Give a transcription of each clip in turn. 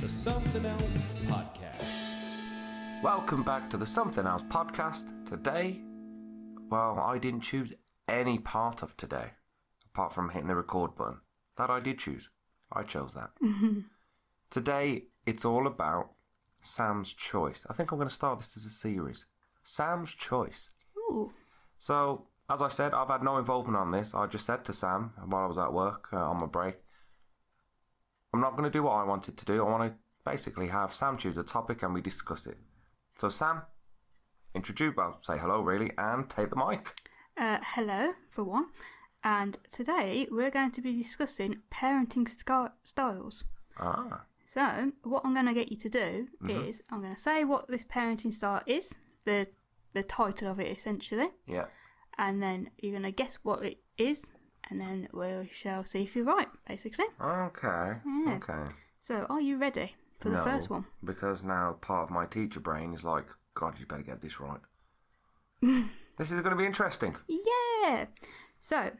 the Something Else Podcast. Welcome back to the Something Else Podcast. Today, well, I didn't choose any part of today, apart from hitting the record button. That I did choose. I chose that. Today, it's all about Sam's Choice. I think I'm going to start this as a series. Sam's Choice. Ooh. So, as I said, I've had no involvement on this. I just said to Sam while I was at work on my break, I'm not going to do what I wanted to do. I want to basically have Sam choose a topic and we discuss it. So, Sam, say hello, really, and take the mic. Hello, for one. And today we're going to be discussing parenting styles. Ah. So, what I'm going to get you to do is I'm going to say what this parenting style is, the title of it essentially. Yeah. And then you're going to guess what it is, and then we shall see if you're right, basically. Okay. Yeah. Okay. So, are you ready for the first one? Because now part of my teacher brain is like, God, you better get this right. This is going to be interesting. Yeah. So,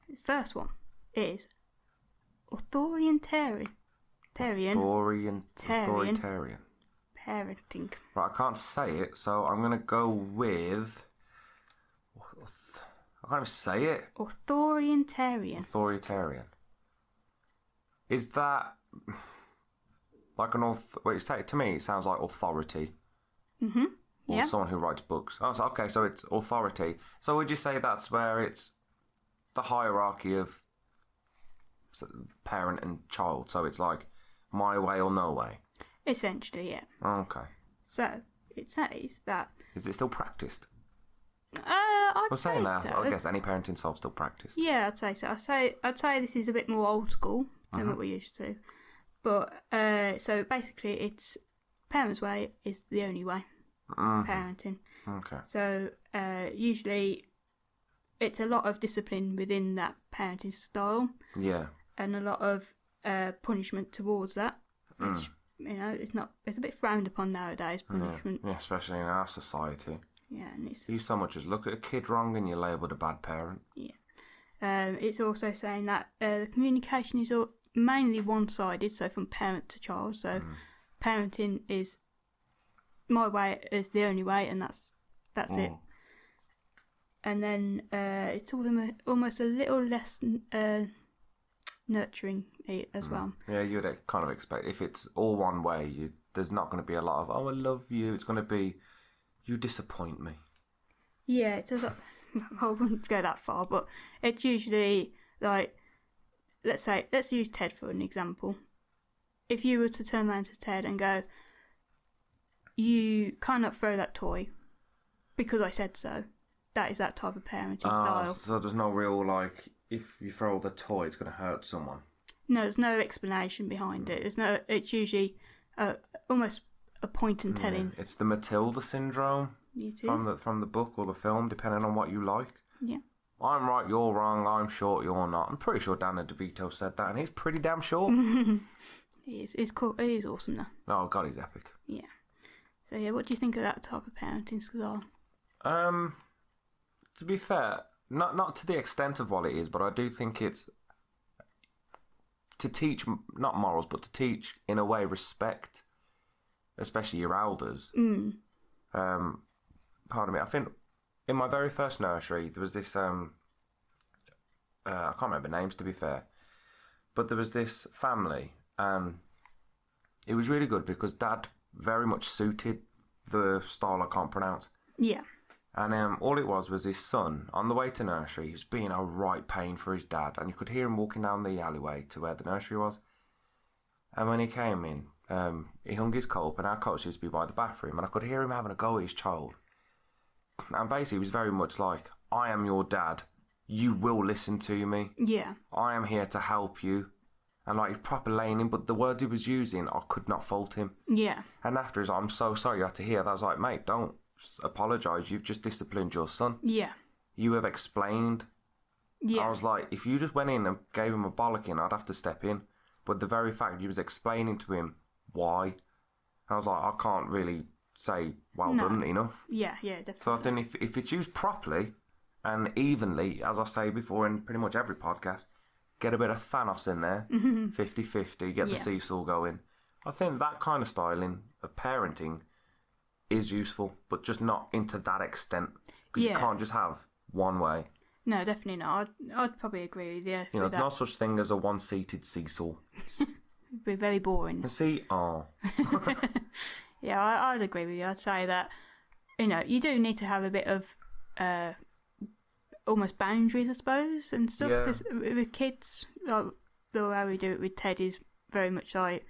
the first one is authoritarian. Authoritarian. Parenting. Right, I can't say it, so I'm going to go with... I can't even say it. Authoritarian. Authoritarian. Is that like an to me, it sounds like authority. Mm-hmm. Or Yeah. someone who writes books. Oh, okay, so it's authority. So would you say that's where it's the hierarchy of parent and child? So it's like my way or no way? Essentially, yeah. Okay. So, it says that... Is it still practiced? I'd I'm say saying that. so. I guess any parenting style's still practiced. Yeah, I'd say so. I'd say this is a bit more old school than what we're used to. But, so basically it's parents' way is the only way. Parenting. Okay. So, usually it's a lot of discipline within that parenting style. Yeah. And a lot of punishment towards that. Which, it's a bit frowned upon nowadays, punishment. Yeah, especially in our society. Yeah, and it's... You so much as look at a kid wrong and you're labelled a bad parent. Yeah. It's also saying that the communication is mainly one-sided, so from parent to child. So parenting is my way is the only way, and that's it. And then it's almost a little less nurturing as well. Yeah, you'd kind of expect if it's all one way, there's not going to be a lot of, oh, I love you. It's going to be, you disappoint me. Yeah, it's a lot. I wouldn't go that far, but it's usually like, let's use Ted for an example. If you were to turn around to Ted and go, you cannot throw that toy because I said so. That is that type of parenting style. So there's no real, like, if you throw the toy, it's going to hurt someone. No, there's no explanation behind it. It's usually almost a point in telling. It's the Matilda syndrome. It is. From the book or the film, depending on what you like. Yeah. I'm right, you're wrong, I'm short, you're not. I'm pretty sure Danny DeVito said that, and he's pretty damn short. He is. He's cool. He is awesome, though. Oh, God, he's epic. Yeah. So, yeah, what do you think of that type of parenting style? To be fair, not to the extent of what it is, but I do think it's to teach, not morals, but to teach, in a way, respect, especially your elders. Pardon me, I think in my very first nursery, there was this, I can't remember names, to be fair, but there was this family, and it was really good because Dad very much suited the style I can't pronounce. Yeah. And all it was his son, on the way to nursery, he was being a right pain for his dad, and you could hear him walking down the alleyway to where the nursery was. And when he came in, he hung his coat up, and our coats used to be by the bathroom, and I could hear him having a go at his child. And basically, he was very much like, I am your dad, you will listen to me. Yeah. I am here to help you. And like, he's proper laying him, but the words he was using, I could not fault him. Yeah. And after he's like, I'm so sorry you had to hear that. I was like, mate, don't apologise, you've just disciplined your son. Yeah. You have explained. Yeah. I was like, if you just went in and gave him a bollocking, I'd have to step in. But the very fact you was explaining to him why, I was like, I can't really say well done enough. Yeah, definitely. So I think if it's used properly and evenly, as I say before in pretty much every podcast, get a bit of Thanos in there, 50-50, get the seesaw going. I think that kind of styling of parenting is useful, but just not into that extent. Because you can't just have one way. No, definitely not. I'd probably agree with you. You know, with that. no such thing as a one-seated seesaw. It'd be very boring. Yeah, I'd agree with you. I'd say that, you know, you do need to have a bit of almost boundaries, I suppose, and stuff. Yeah. With kids, like, the way we do it with Ted is very much like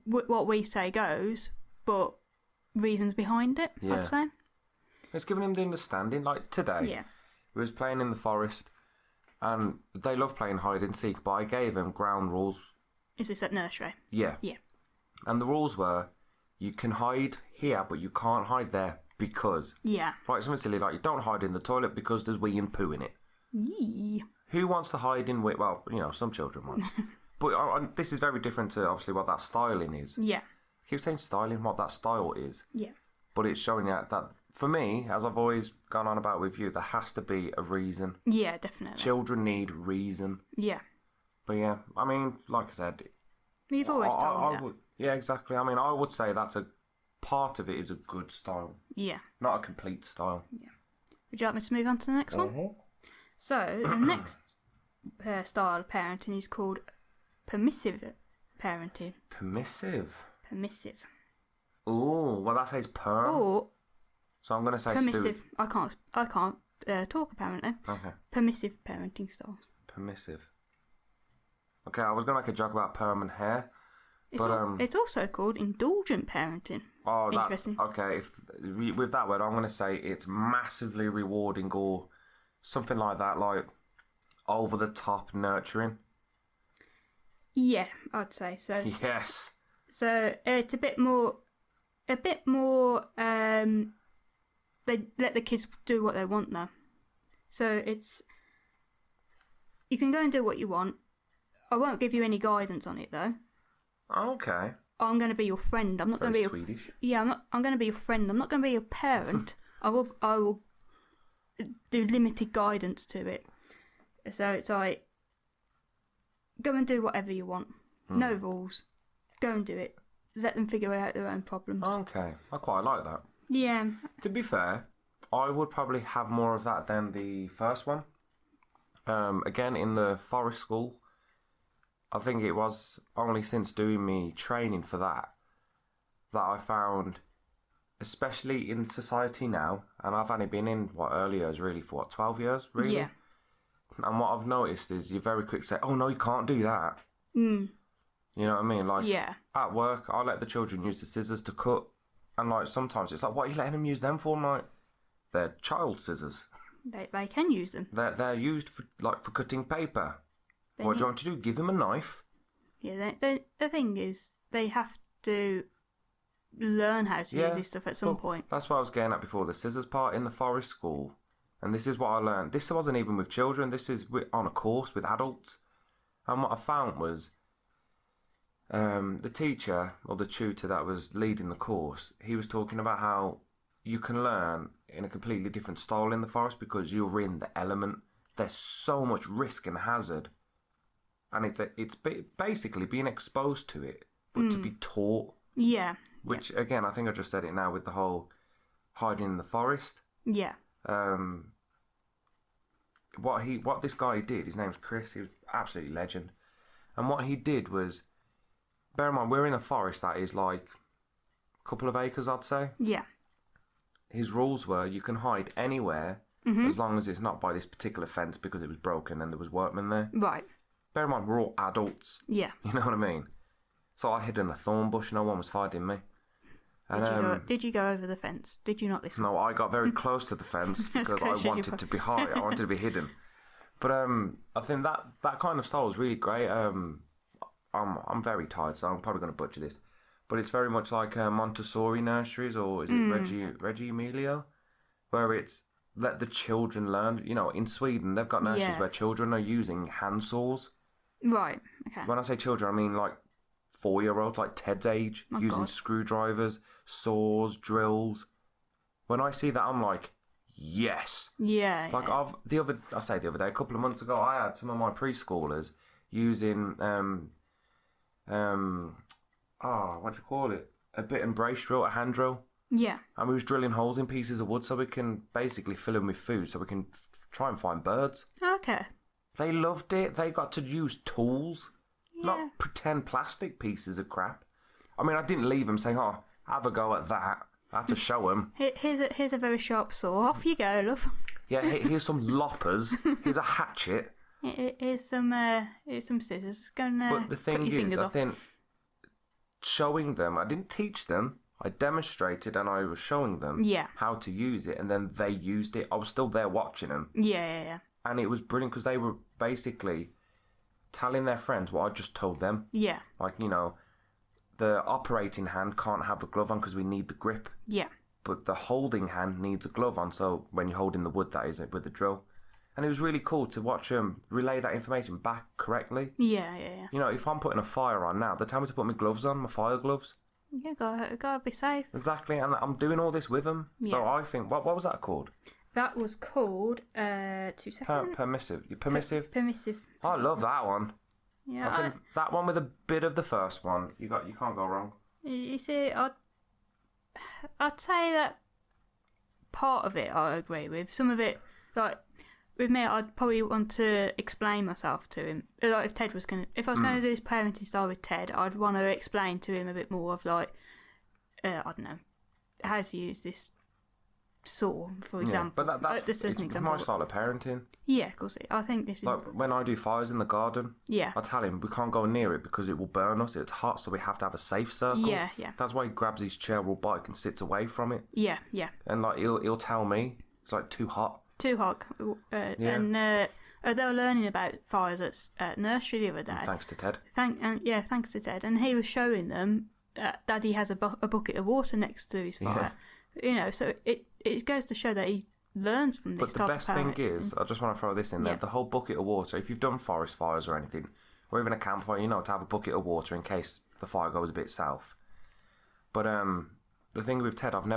what we say goes, but reasons behind it, I'd say. It's giving him the understanding. Like today, he was playing in the forest, and they love playing hide and seek, but I gave him ground rules. Is this at nursery? Yeah. Yeah. And the rules were, you can hide here, but you can't hide there because... Yeah. Like something silly, like you don't hide in the toilet because there's wee and poo in it. Yee. Who wants to hide in wee? Well, you know, some children might. But this is very different to, obviously, what that styling is. Yeah. I keep saying styling, what that style is. Yeah. But it's showing you that, for me, as I've always gone on about with you, there has to be a reason. Yeah, definitely. Children need reason. Yeah. But yeah, I mean, like I said... You've always told me that. Yeah, exactly. I mean, I would say that's a part of it is a good style. Yeah. Not a complete style. Yeah. Would you like me to move on to the next one? So, the next style of parenting is called permissive parenting. Permissive? Permissive. Oh, well, that says perm. Or so I'm going to say permissive. I can't talk apparently. Okay. Permissive parenting styles. Permissive. Okay, I was going to make a joke about perm and hair. It's also called indulgent parenting. Oh, interesting. Okay, with that word, I'm going to say it's massively rewarding or something like that, like over the top nurturing. Yeah, I'd say so. Yes. So it's a bit more. They let the kids do what they want now. So it's, you can go and do what you want. I won't give you any guidance on it though. Okay. I'm going to be your friend. I'm not going to be your Swedish. Yeah, I'm going to be your friend. I'm not going to be your parent. I will do limited guidance to it. So it's like, go and do whatever you want. No rules. Go and do it. Let them figure out their own problems. Okay, I quite like that. Yeah. To be fair, I would probably have more of that than the first one. Again, in the forest school, I think it was only since doing me training for that I found, especially in society now, and I've only been in, early years really, for 12 years, really? Yeah. And what I've noticed is you're very quick to say, oh no, you can't do that. Mm. You know what I mean? Like, yeah. At work, I let the children use the scissors to cut, and like sometimes it's like, what are you letting them use them for? I'm like, they're child scissors. They can use them. They're used for cutting paper. What do you want to do? Give them a knife. Yeah, the thing is, they have to learn how to use this stuff at some point. That's what I was getting at before, the scissors part in the forest school. And this is what I learned. This wasn't even with children. This is on a course with adults. And what I found was the teacher or the tutor that was leading the course, he was talking about how you can learn in a completely different style in the forest because you're in the element. There's so much risk and hazard. And it's basically being exposed to it, but to be taught. Yeah. Which, again, I think I just said it now with the whole hiding in the forest. Yeah. What this guy did, his name's Chris, he was absolutely legend. And what he did was, bear in mind, we're in a forest that is like a couple of acres, I'd say. Yeah. His rules were you can hide anywhere as long as it's not by this particular fence because it was broken and there was workmen there. Right. Bear in mind, we're all adults. Yeah. You know what I mean? So I hid in a thorn bush, no one was fighting me. And, did you go over the fence? Did you not listen? No, I got very close to the fence because I wanted to be high. I wanted to be hidden. But I think that kind of style is really great. I'm very tired, so I'm probably going to butcher this. But it's very much like Montessori nurseries, or is it Reggio Emilio, where it's let the children learn. You know, in Sweden, they've got nurseries where children are using hand saws. Right, okay. When I say children, I mean like 4-year-olds, like Ted's age, using screwdrivers, saws, drills. When I see that, I'm like, yes. Yeah. Like the other day, a couple of months ago, I had some of my preschoolers using I what do you call it? A bit and brace drill, a hand drill. Yeah. And we was drilling holes in pieces of wood so we can basically fill them with food so we can try and find birds. Okay. They loved it. They got to use tools, Yeah. not pretend plastic pieces of crap. I mean, I didn't leave them saying, oh, have a go at that. I had to show them. Here's a very sharp saw. Off you go, love. Yeah, here's some loppers. Here's a hatchet. Here's some scissors. Go and But the thing cut your is, fingers I off. think showing them, I didn't teach them. I demonstrated and I was showing them Yeah. how to use it, and then they used it. I was still there watching them. Yeah. And it was brilliant because they were basically telling their friends what I just told them. Yeah. Like, you know, the operating hand can't have a glove on because we need the grip. Yeah. But the holding hand needs a glove on, so when you're holding the wood, that is it, with the drill. And it was really cool to watch them relay that information back correctly. Yeah. You know, if I'm putting a fire on now, they tell me to put my gloves on, my fire gloves. Yeah, gotta be safe. Exactly, and I'm doing all this with them. So Yeah. I think, what was that called? That was called 2 seconds. Permissive. You're permissive? Permissive. I love that one. Yeah. I think that one with a bit of the first one, you can't go wrong. You see, I'd say that part of it I agree with. Some of it, like with me, I'd probably want to explain myself to him. Like if I was going to do this parenting style with Ted, I'd want to explain to him a bit more of like, I don't know, how to use this saw, for example. Yeah, but that's just as an example. my style of parenting. Yeah, of course. I think this is. Like when I do fires in the garden, Yeah. I tell him we can't go near it because it will burn us. It's hot, so we have to have a safe circle. Yeah. That's why he grabs his chair or bike and sits away from it. Yeah. And like he'll tell me it's like too hot. Too hot. And they were learning about fires at nursery the other day. Thanks to Ted. Thanks to Ted. And he was showing them that Daddy has a bucket of water next to his fire. You know, so it goes to show that he learns from this. But the best thing is, I just want to throw this in there, the whole bucket of water, if you've done forest fires or anything, or even a campfire, you know, to have a bucket of water in case the fire goes a bit south. But the thing with Ted, I've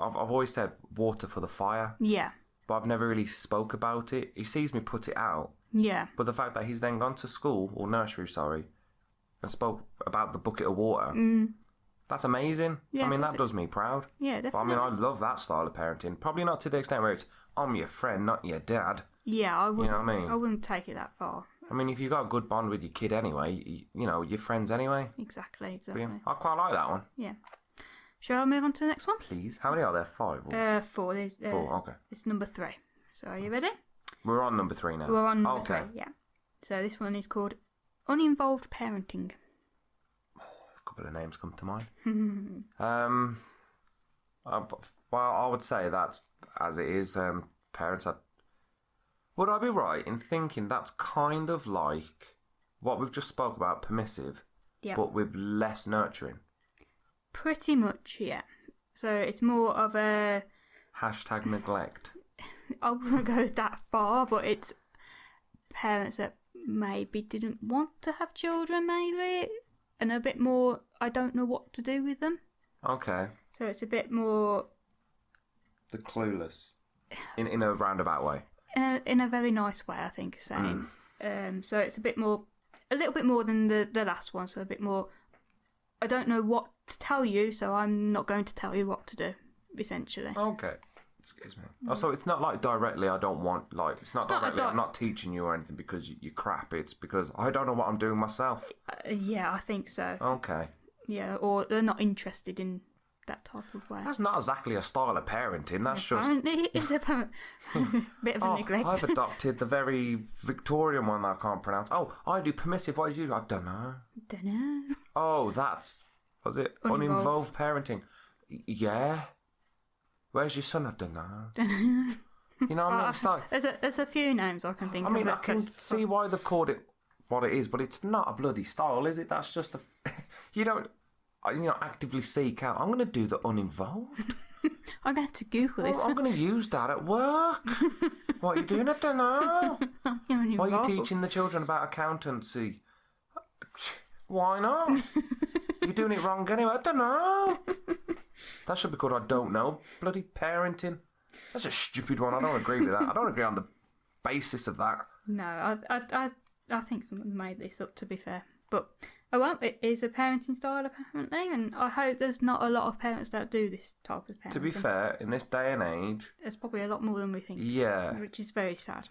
always said water for the fire. Yeah. But I've never really spoke about it. He sees me put it out. Yeah. But the fact that he's then gone to school, or nursery, sorry, and spoke about the bucket of water, that's amazing. Yeah, I mean, that does me proud. Yeah, definitely. But, I mean, I love that style of parenting. Probably not to the extent where it's, I'm your friend, not your dad. Yeah, I wouldn't. You know what I mean? I wouldn't take it that far. I mean, if you've got a good bond with your kid anyway, you know, you're friends anyway. Exactly. But, yeah, I quite like that one. Yeah. Shall I move on to the next one? Please. How many are there? 5? Or... 4. There's, 4, okay. It's number 3. So are you ready? We're on number 3 now. We're on number 3, yeah. So this one is called Uninvolved Parenting. A couple of names come to mind. Well, I would say that's as it is. Parents are. Would I be right in thinking that's kind of like what we've just spoke about, permissive, but with less nurturing? Pretty much, yeah. So it's more of a... #neglect. I wouldn't go that far, but it's parents that maybe didn't want to have children, maybe, and a bit more, I don't know what to do with them. Okay. So it's a bit more... The clueless. In a roundabout way. In a very nice way, I think, saying. So it's a little bit more than the last one, so a bit more, I don't know what to tell you, so I'm not going to tell you what to do, essentially. Okay. Excuse me. Oh, so it's not like directly I don't want, like, it's not directly I'm not teaching you or anything because you're crap, it's because I don't know what I'm doing myself. Yeah, I think so. Okay. Yeah, or they're not interested in that type of way. That's not exactly a style of parenting, that's just... Apparently it's a bit of a neglect. I've adopted the very Victorian one that I can't pronounce. Oh, I do permissive, what do you do? I don't know. Dunno. Oh, was it uninvolved parenting? Yeah. Where's your son? I don't know. You know what I mean? It's like, there's a few names I can think of. I mean, I can see why they've called it what it is, but it's not a bloody style, is it? That's just a... You don't, actively seek out, I'm going to do the uninvolved. I'm going to Google this. I'm going to use that at work. What are you doing? I don't know. Why are you teaching the children about accountancy? Why not? You're doing it wrong anyway. I don't know. That should be called I don't know. Bloody parenting. That's a stupid one. I don't agree with that. I don't agree on the basis of that. No, I think someone made this up, to be fair. But Oh well, it is a parenting style apparently, and I hope there's not a lot of parents that do this type of parenting. To be fair, in this day and age, there's probably a lot more than we think. Yeah. Which is very sad.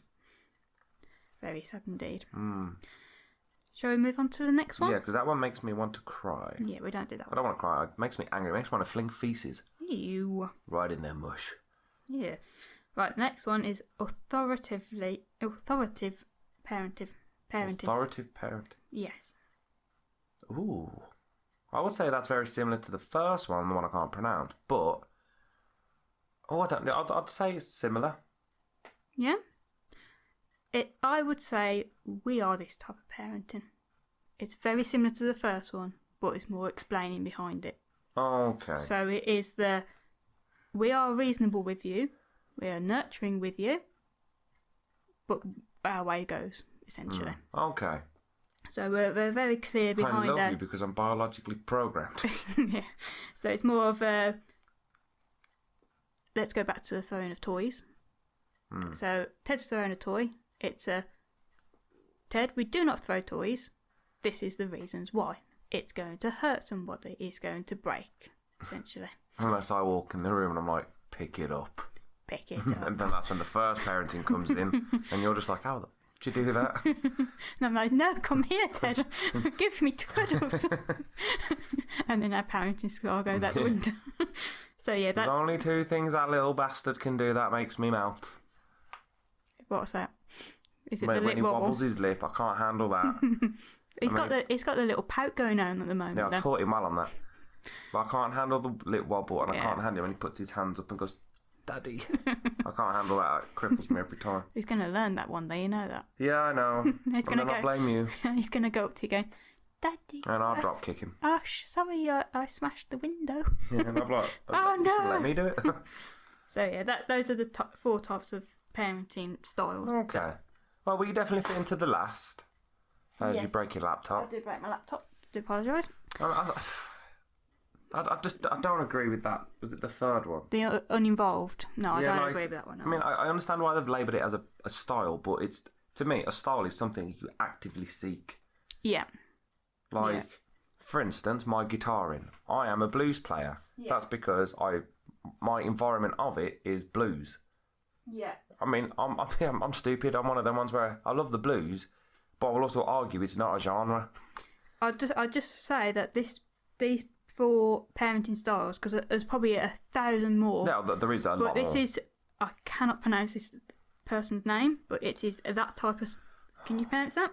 Very sad indeed. Mm. Shall we move on to the next one? Yeah, because that one makes me want to cry. Yeah, we don't do that I one. don't want to cry. It makes me angry. It makes me want to fling feces Ew. right in their mush. Yeah. Right, next one is authoritative parenting. Authoritative parent. Yes. Ooh. I would say that's very similar to the first one, the one I can't pronounce. But, I don't know. I'd say it's similar. Yeah? I would say we are this type of parenting. It's very similar to the first one, but it's more explaining behind it. Okay. So it is we are reasonable with you, we are nurturing with you, but our way goes, essentially. Okay. So we're very clear behind I love you because I'm biologically programmed. Yeah. So it's more of a, let's go back to the throwing of toys. So Ted's throwing a toy. It's Ted, we do not throw toys. This is the reasons why. It's going to hurt somebody. It's going to break, essentially. Unless I walk in the room and I'm like, pick it up. Pick it up. And then that's when the first parenting comes in. And you're just like, how did you do that? And I'm like, no, come here, Ted. Give me twiddles. And then our parenting style goes out the window. So yeah, There's only two things that little bastard can do that makes me melt. What's that? Is it When the lip he wobble? wobbles his lip, I can't handle that. He's got the little pout going on at the moment. Yeah, I though. taught him well on that. But I can't handle the lip wobble, and I Yeah. can't handle it when he puts his hands up and goes, Daddy. I can't handle that. It cripples me every time. He's going to learn that one day, you know that. Yeah, I know. He's And going then I blame you. He's going to go up to you going, Daddy. And I'll drop kick him. Oh, sorry, I smashed the window. Yeah, and I'm like, Oh, no. Let me do it. So yeah, those are the four types of parenting styles. Okay. Well, you definitely fit into the last. As you Yes. break your I laptop. did break my laptop. Do apologise. I don't agree with that. Was it the third one? The uninvolved. No, I don't like, agree with that one. No. I mean, I understand why they've labelled it as a style, but it's, to me, a style is something you actively seek. Yeah. Like, for instance, my guitaring. I am a blues player. Yeah. That's because my environment of it is blues. Yeah. I mean, I'm stupid. I'm one of them ones where I love the blues, but I will also argue it's not a genre. I'll just say that these four parenting styles, because there's probably 1,000 more. No, there is a lot But this more. is, I cannot pronounce this person's name, but it is that type of. Can you pronounce that?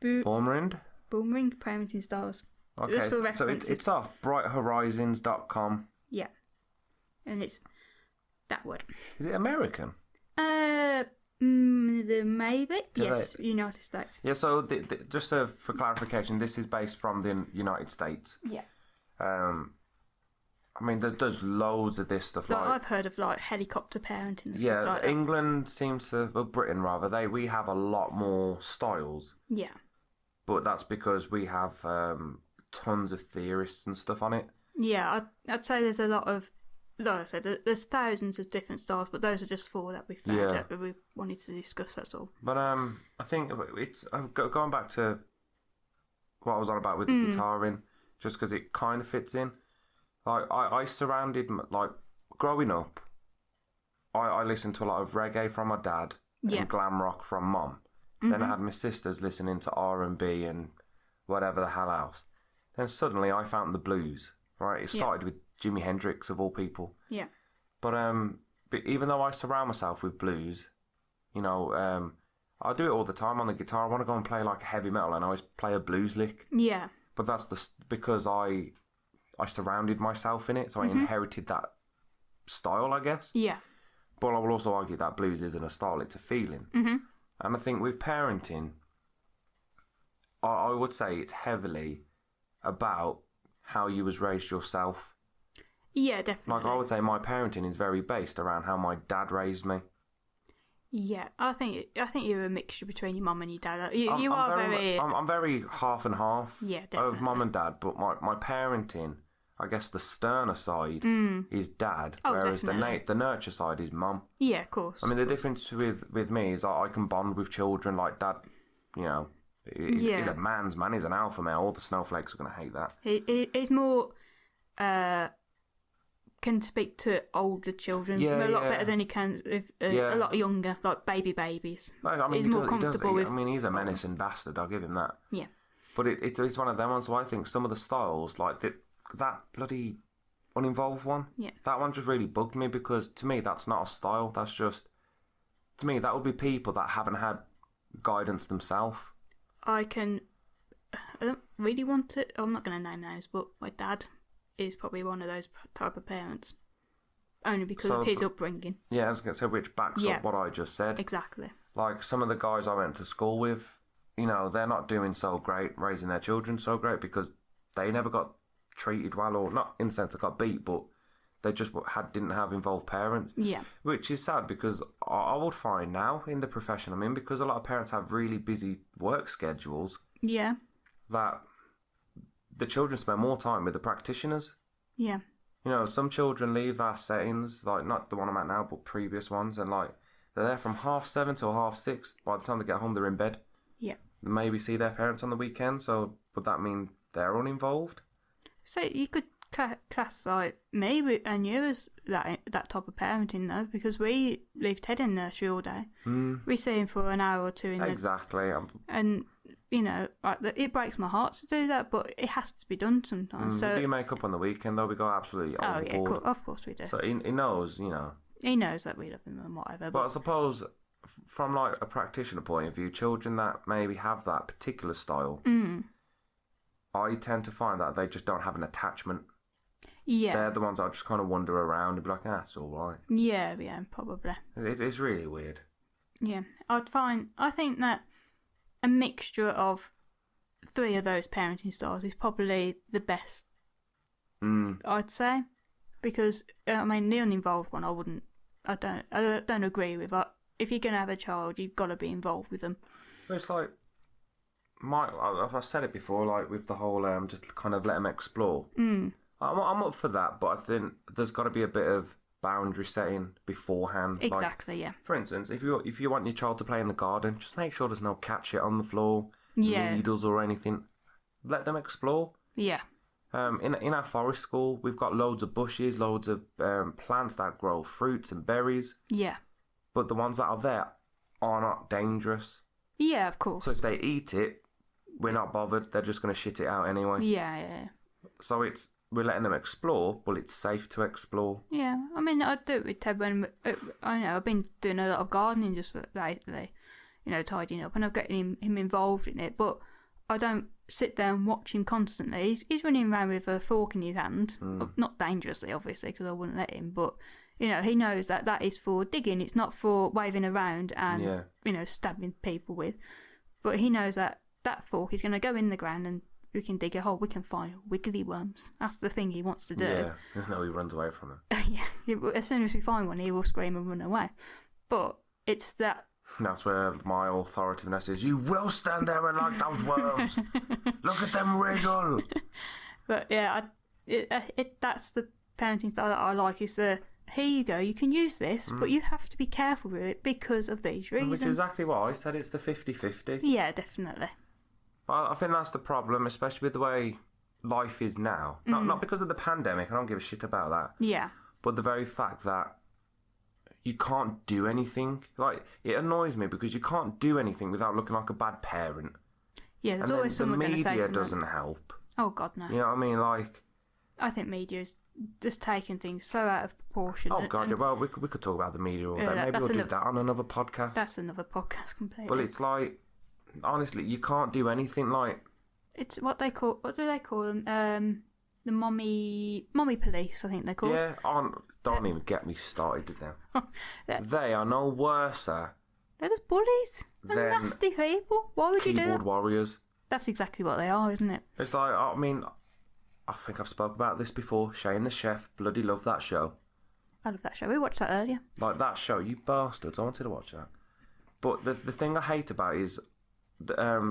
Boomrind? Boomring parenting styles. Okay, Just for so references. it's off brighthorizons.com. Yeah. And it's that word. Is it American? Maybe. Yes, they- United States. Yeah, so just for clarification, this is based from the United States. Yeah. I mean, there's loads of this stuff. Like, Like, I've heard of like helicopter parenting and yeah, stuff like that. England seems to, well, Britain rather, we have a lot more styles, Yeah. but that's because we have tons of theorists and stuff on it. Yeah, I'd say there's a lot of, like I said, there's thousands of different styles, but those are just four that we found Yeah. out that we wanted to discuss, that's all. But I think it's going back to what I was on about with the guitaring, just because it kind of fits in. Like I surrounded, like growing up, I listened to a lot of reggae from my dad Yeah. and glam rock from mum. Then I had my sisters listening to R&B and whatever the hell else. Then suddenly I found the blues. Right, it started with Jimi Hendrix of all people. Yeah. But even though I surround myself with blues, you know, I do it all the time on the guitar. I want to go and play like heavy metal, and I always play a blues lick. Yeah. But that's because I surrounded myself in it, so I inherited that style, I guess. Yeah. But I will also argue that blues isn't a style; it's a feeling. Mm-hmm. And I think with parenting, I would say it's heavily about how you was raised yourself. Yeah, definitely. Like I would say, my parenting is very based around how my dad raised me. Yeah, I think you're a mixture between your mum and your dad. You I'm are very. I'm very half and half. Yeah, Of definitely. mum and dad, but my parenting, I guess the sterner side is dad, Oh, whereas definitely. the nurture side is mum. Yeah, of course. I mean, the difference with me is I can bond with children like dad. You know, He's a man's man. He's an alpha male. All the snowflakes are going to hate that. He's more can speak to older children a lot better than he can with a lot younger, like babies. I mean, he's more comfortable with. I mean, he's a menacing bastard. I'll give him that. Yeah. But it's one of them ones. So I think some of the styles, like that bloody uninvolved one, that one just really bugged me because to me that's not a style. That's just, to me, that would be people that haven't had guidance themselves. I don't really want to. I'm not going to name names, but my dad is probably one of those type of parents, only because of his upbringing. Yeah, I was going to say, which backs up what I just said. Exactly. Like some of the guys I went to school with, you know, they're not doing so great, raising their children so great because they never got treated well, or not in the sense they got beat, but they just didn't have involved parents. Yeah. Which is sad because I would find now in the profession I'm in, because a lot of parents have really busy work schedules. Yeah. That the children spend more time with the practitioners. Yeah. You know, some children leave our settings, like not the one I'm at now, but previous ones, and like they're there from 7:30 till 6:30. By the time they get home, they're in bed. Yeah. They maybe see their parents on the weekend, so would that mean they're uninvolved? So you could class like me and you as that type of parenting though, because we leave Ted in nursery all day. We see him for an hour or two in exactly. And you know, it breaks my heart to do that, but it has to be done sometimes. So we do make up on the weekend though. We go absolutely overboard. Of course we do. So he knows, you know. He knows that we love him and whatever. But I suppose from like a practitioner point of view, children that maybe have that particular style, I tend to find that they just don't have an attachment. Yeah. They're the ones that just kind of wander around and be like, it's all right. Yeah, probably. It's really weird. Yeah. I think that a mixture of 3 of those parenting styles is probably the best, I'd say. Because, I mean, the uninvolved one, I don't agree with. If you're going to have a child, you've got to be involved with them. It's like, I've said it before, like with the whole just kind of let them explore. I'm up for that, but I think there's got to be a bit of boundary setting beforehand. Exactly, like, yeah. For instance, if you want your child to play in the garden, just make sure there's no cat shit on the floor, needles or anything. Let them explore. Yeah. In our forest school, we've got loads of bushes, loads of plants that grow fruits and berries. Yeah. But the ones that are there are not dangerous. Yeah, of course. So if they eat it, we're not bothered. They're just going to shit it out anyway. Yeah. So we're letting them explore, but it's safe to explore. Yeah, I mean, I do it with Ted when I've been doing a lot of gardening just lately, you know, tidying up, and I'm getting him involved in it. But I don't sit there and watch him constantly. He's running around with a fork in his hand, not dangerously, obviously, because I wouldn't let him. But you know, he knows that is for digging. It's not for waving around and you know, stabbing people with. But he knows that fork is going to go in the ground and we can dig a hole, we can find wiggly worms. That's the thing he wants to do. Yeah, no, he runs away from it. Yeah, as soon as we find one, he will scream and run away. But it's that... That's where my authoritativeness is. You will stand there and like those worms. Look at them wriggle. But yeah, that's the parenting style that I like, is the, here you go, you can use this, but you have to be careful with it because of these reasons. Which is exactly what I said, it's the 50-50. Yeah, definitely. I think that's the problem, especially with the way life is now. Not because of the pandemic, I don't give a shit about that. Yeah. But the very fact that you can't do anything. Like, it annoys me because you can't do anything without looking like a bad parent. Yeah, there's always someone going to say something. The media doesn't help. Oh, God, no. You know what I mean? Like, I think media's just taking things so out of proportion. Oh, God, well, we could talk about the media all day. Maybe we'll do that on another podcast. That's another podcast completely. But it's like, honestly, you can't do anything. Like, it's what do they call them? The mommy police, I think they call. Yeah, don't even get me started now. They are no worse. They're just bullies and nasty people. Why would you do that? Keyboard warriors. That's exactly what they are, isn't it? It's like, I mean, I think I've spoke about this before. Shane the Chef, bloody love that show. I love that show. We watched that earlier. Like, that show, you bastards. I wanted to watch that. But the thing I hate about it is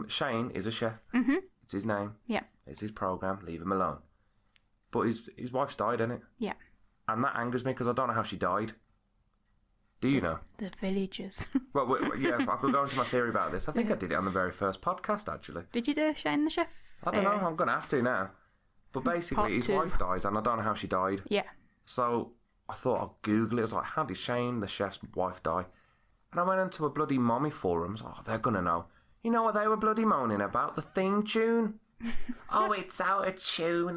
Shane is a chef. Mm-hmm. It's his name. Yeah. It's his programme. Leave him alone. But his wife's died, innit? Yeah. And that angers me because I don't know how she died. Do you know? The villagers. Well, yeah, I could go into my theory about this. I think I did it on the very first podcast, actually. Did you do Shane the Chef? I don't know. I'm going to have to now. But basically, his wife dies, and I don't know how she died. Yeah. So I thought I'd Google it. I was like, how did Shane the Chef's wife die? And I went into a bloody mommy forums. Oh, they're going to know. You know what they were bloody moaning about? The theme tune. Oh, it's out of tune.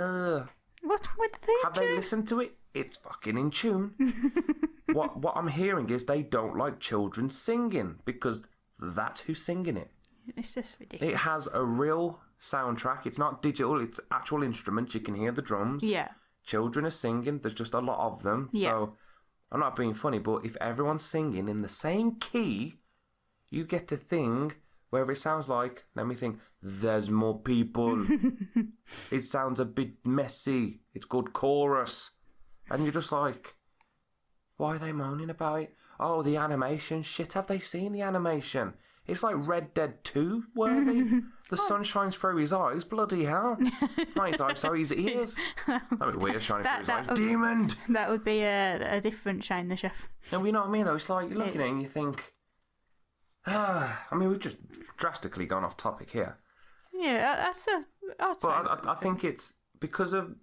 What's with the theme Have tune? they listened to it? It's fucking in tune. What I'm hearing is they don't like children singing because that's who's singing it. It's just ridiculous. It has a real soundtrack. It's not digital. It's actual instruments. You can hear the drums. Yeah. Children are singing. There's just a lot of them. Yeah. So I'm not being funny, but if everyone's singing in the same key, you get to think where it sounds like, let me think, there's more people. It sounds a bit messy. It's good chorus. And you're just like, why are they moaning about it? Oh, the animation. Shit, have they seen the animation? It's like Red Dead 2 worthy. The sun shines through his eyes. Bloody hell. Not his eyes, sorry, his ears. That was weird, shining through his eyes. Demon! That would be a different Shane the Chef. No, you know what I mean, though? It's like, you're looking at it and you think, I mean, we've just drastically gone off topic here. Yeah, But I think it's because of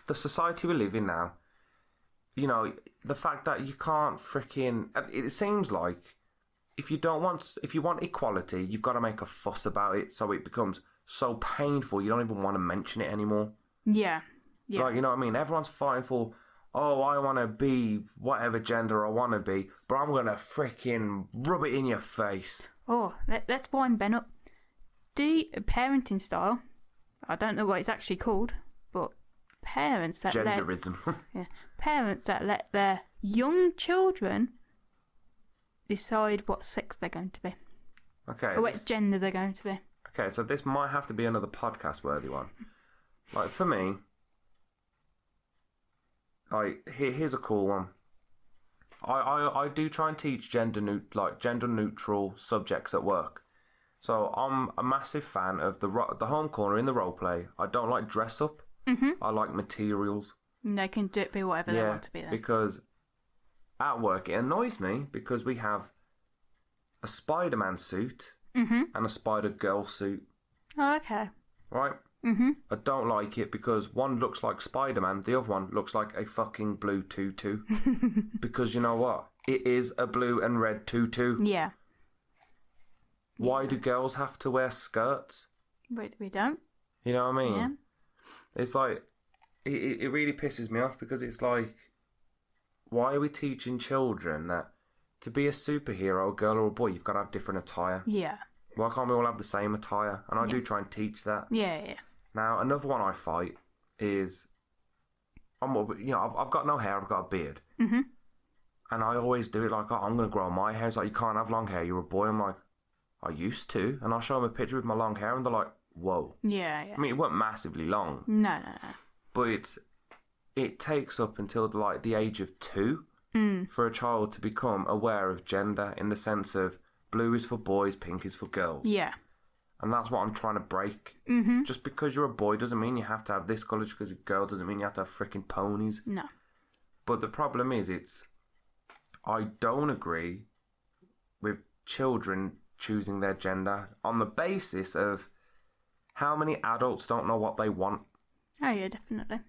the society we live in now. You know, the fact that you can't freaking... It seems like if you want equality, you've got to make a fuss about it, so it becomes so painful you don't even want to mention it anymore. Yeah. Like, you know what I mean? Everyone's fighting for, oh, I want to be whatever gender I want to be, but I'm going to freaking rub it in your face. Oh, let's wind Ben up. Parenting style, I don't know what it's actually called, but parents that genderism. Parents that let their young children decide what sex they're going to be. Okay. Or what gender they're going to be. Okay, so this might have to be another podcast-worthy one. Like, for me, like, here's a cool one. I do try and teach gender-neutral subjects at work. So I'm a massive fan of the home corner in the role play. I don't like dress up. Mm-hmm. I like materials. And they can be whatever they want to be there. Because at work it annoys me because we have a Spider-Man suit and a Spider-Girl suit. Oh, okay. Right? Mm-hmm. I don't like it because one looks like Spider-Man, the other one looks like a fucking blue tutu. Because you know what? It is a blue and red tutu. Yeah. Why do girls have to wear skirts? We don't. You know what I mean? Yeah. It's like, it really pisses me off because it's like, why are we teaching children that to be a superhero, a girl or a boy, you've got to have different attire? Yeah. Why can't we all have the same attire? And I do try and teach that. Yeah. Now, another one I fight is, I've got no hair, I've got a beard. Mm-hmm. And I always do it like, oh, I'm going to grow my hair. It's like, you can't have long hair, you're a boy. I'm like, I used to. And I'll show them a picture with my long hair and they're like, whoa. Yeah. I mean, it wasn't massively long. No. But it takes up until the age of 2 for a child to become aware of gender in the sense of blue is for boys, pink is for girls. Yeah. And that's what I'm trying to break. Mm-hmm. Just because you're a boy doesn't mean you have to have this colour. Just because you're a girl doesn't mean you have to have freaking ponies. No. But the problem is, I don't agree with children choosing their gender on the basis of how many adults don't know what they want. Oh, yeah, definitely.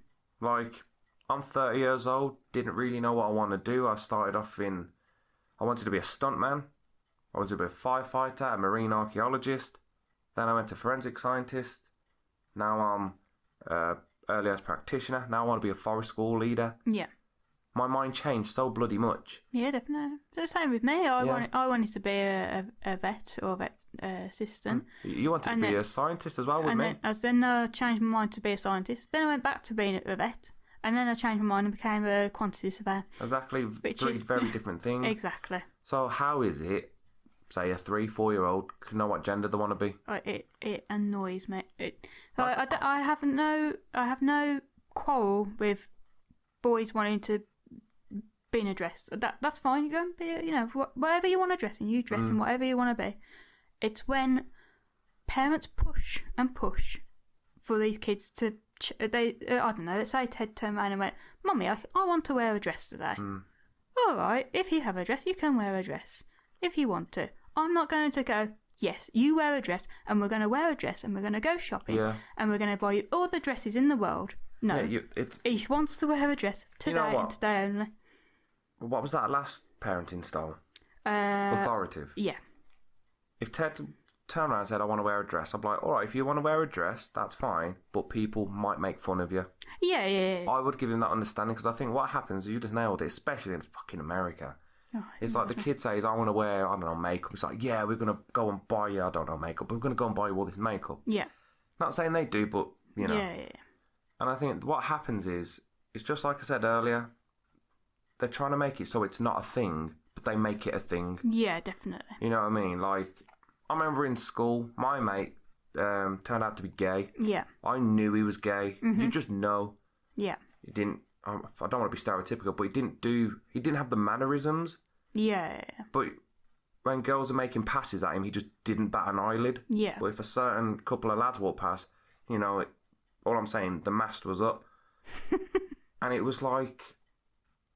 Like, I'm 30 years old, didn't really know what I want to do. I started off I wanted to be a stuntman. I wanted to be a firefighter, a marine archaeologist. Then I went to forensic scientist. Now I'm early as practitioner. Now I want to be a forest school leader. Yeah. My mind changed so bloody much. Yeah, definitely. It's the same with me. I wanted to be a vet or a vet assistant. You wanted to be a scientist as well with me? Then I changed my mind to be a scientist. Then I went back to being a vet. And then I changed my mind and became a quantity surveyor. Exactly. Three very different things. Exactly. So how is it, say, a 3-4-year-old can know what gender they want to be? It annoys me. I have no quarrel with boys wanting to be in a dress. That's fine. You go and be, whatever you want to dress in, you dress in whatever you want to be. It's when parents push and push for these kids to, I don't know, let's say Ted turned around and went, Mummy, I want to wear a dress today. all right, if you have a dress, you can wear a dress if you want to. I'm not going to go, yes, you wear a dress, and we're going to wear a dress, and we're going to go shopping, and we're going to buy you all the dresses in the world. No, he wants to wear a dress today and today only. What was that last parenting style? Authoritative. Yeah. If Ted turned around and said, I want to wear a dress, I'd be like, all right, if you want to wear a dress, that's fine, but people might make fun of you. Yeah. I would give him that understanding, because I think what happens, you just nailed it, especially in fucking America. It's like the kid says, I want to wear, I don't know, makeup. It's like, yeah, we're going to go and buy you, I don't know, makeup. We're going to go and buy you all this makeup. Yeah. Not saying they do, but, you know. Yeah. And I think what happens is, it's just like I said earlier, they're trying to make it so it's not a thing, but they make it a thing. Yeah, definitely. You know what I mean? Like, I remember in school, my mate turned out to be gay. Yeah. I knew he was gay. Mm-hmm. You just know. Yeah. He didn't, I don't want to be stereotypical, but he didn't have the mannerisms. Yeah. But when girls are making passes at him, he just didn't bat an eyelid. Yeah. But if a certain couple of lads walked past, you know, all I'm saying, the mast was up. And it was like,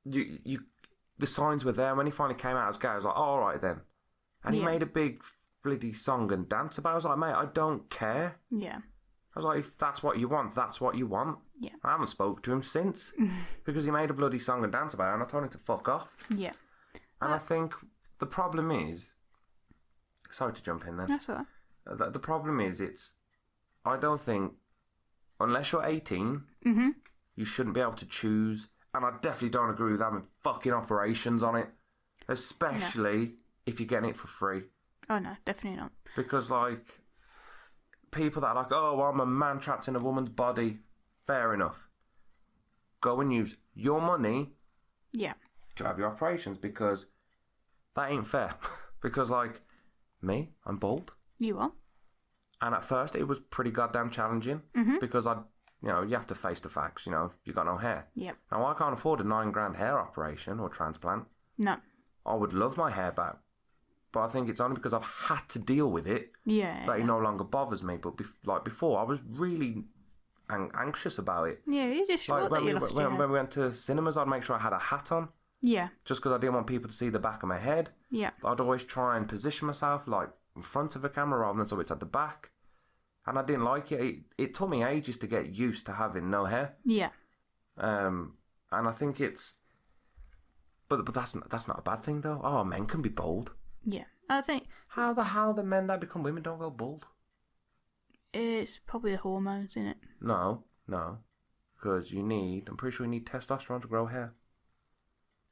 the signs were there. When he finally came out as gay, I was like, oh, all right then. And he made a big bloody song and dance about it. I was like, mate, I don't care. Yeah. I was like, if that's what you want, that's what you want. Yeah. I haven't spoke to him since. Because he made a bloody song and dance about it, and I told him to fuck off. Yeah. And I think the problem is... Sorry to jump in then. That's all right. The problem is, I don't think, unless you're 18, you shouldn't be able to choose. And I definitely don't agree with having fucking operations on it. Especially if you're getting it for free. Oh, no, definitely not. Because, like, people that are like, oh, well, I'm a man trapped in a woman's body. Fair enough. Go and use your money to have your operations, because that ain't fair. Because, like, me, I'm bald. You are. And at first, it was pretty goddamn challenging because you have to face the facts. You know, you got no hair. Yep. Now, I can't afford a $9,000 hair operation or transplant. No. I would love my hair back, but I think it's only because I've had to deal with it that it no longer bothers me. But before, I was really anxious about it. Yeah, you just thought that you lost your hair. When we went to cinemas, I'd make sure I had a hat on. Yeah. Just because I didn't want people to see the back of my head. Yeah. I'd always try and position myself like in front of a camera rather than so it's at the back. And I didn't like it. It took me ages to get used to having no hair. Yeah. And I think it's... But that's not a bad thing, though. Oh, men can be bald. Yeah. I think... How the hell do men that become women don't go bald? It's probably the hormones, isn't it? No. Because I'm pretty sure you need testosterone to grow hair.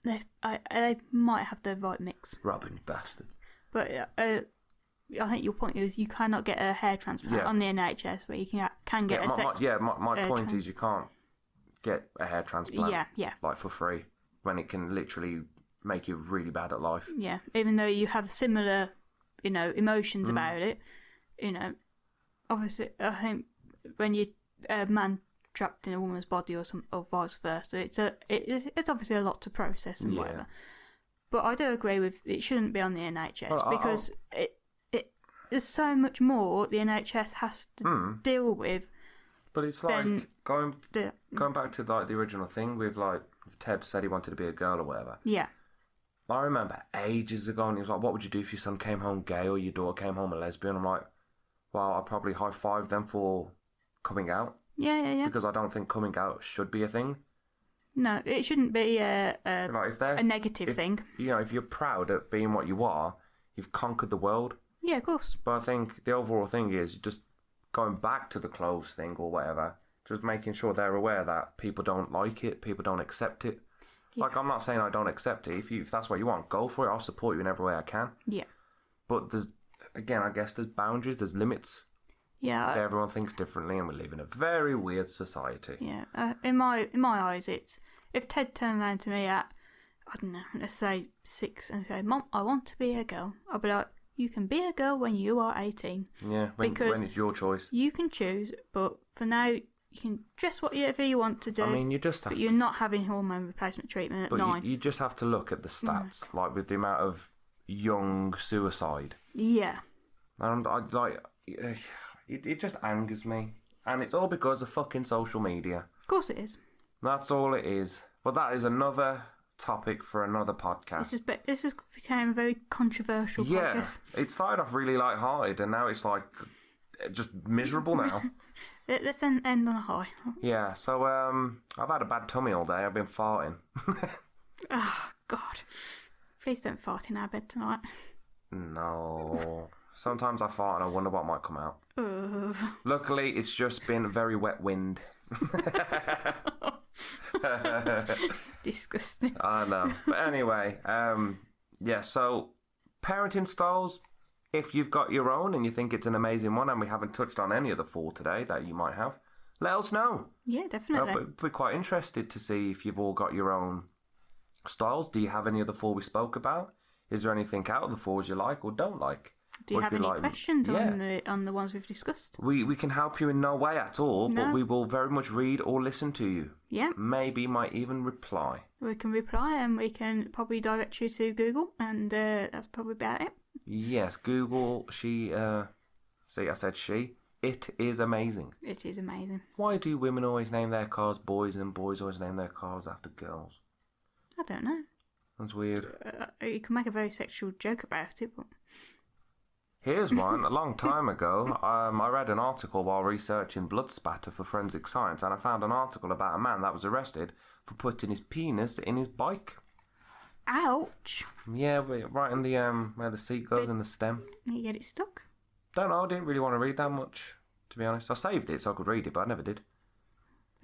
They might have the right mix. Robin, you bastards. But I think your point is you cannot get a hair transplant on the NHS where you can get a sex... My point is you can't get a hair transplant like for free when it can literally make you really bad at life. Yeah, even though you have similar, emotions about it, obviously I think when you're a man trapped in a woman's body or vice versa, it's obviously a lot to process and whatever. But I do agree with it shouldn't be on the NHS because there's so much more the NHS has to deal with. But it's like going back to like the original thing with like Ted said he wanted to be a girl or whatever. Yeah. I remember ages ago, and he was like, "What would you do if your son came home gay or your daughter came home a lesbian?" I'm like, "Well, I'd probably high five them for coming out." Yeah. Because I don't think coming out should be a thing. No, it shouldn't be a negative thing. If you're proud at being what you are, you've conquered the world. Yeah, of course. But I think the overall thing is just going back to the clothes thing or whatever, just making sure they're aware that people don't like it, people don't accept it. Yeah. Like, I'm not saying I don't accept it. If that's what you want, go for it. I'll support you in every way I can. Yeah. But I guess there's boundaries, there's limits. Yeah. Everyone thinks differently, and we live in a very weird society. Yeah. In my eyes, it's if Ted turned around to me at, I don't know, let's say 6 and say, "Mom, I want to be a girl," I'll be like, "You can be a girl when you are 18. Yeah, when it's your choice. You can choose, but for now, you can dress whatever you want to do. I mean, you just have but you're not having hormone replacement treatment at 9. You just have to look at the stats, like with the amount of young suicide. Yeah. And it just angers me. And it's all because of fucking social media. Of course it is. That's all it is. But that is another topic for another podcast. This has become a very controversial podcast. It started off really light-hearted, and now it's like just miserable now. Let's end on a high. Yeah, so I've had a bad tummy all day. I've been farting. Oh, God. Please don't fart in our bed tonight. No. Sometimes I fart and I wonder what might come out. Ugh. Luckily, it's just been a very wet wind. Disgusting. I know. But anyway, so parenting styles, if you've got your own and you think it's an amazing one and we haven't touched on any of the 4 today that you might have, let us know. Yeah, definitely. We're quite interested to see if you've all got your own styles. Do you have any of the 4 we spoke about? Is there anything out of the 4s you like or don't like? Do you have any questions on the ones we've discussed? We can help you in no way at all, but we will very much read or listen to you. Yeah. Maybe might even reply. We can reply and we can probably direct you to Google, and that's probably about it. Yes, Google, I said she. It is amazing. It is amazing. Why do women always name their cars boys and boys always name their cars after girls? I don't know. That's weird. You can make a very sexual joke about it, but... Here's one. A long time ago, I read an article while researching blood spatter for forensic science, and I found an article about a man that was arrested for putting his penis in his bike. Ouch. Yeah, right in the where the seat goes in the stem. You get it stuck? Don't know, I didn't really want to read that much, to be honest. I saved it so I could read it, but I never did.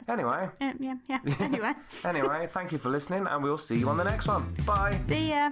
Anyway. Yeah. Anyway. Anyway, thank you for listening, and we'll see you on the next one. Bye. See ya.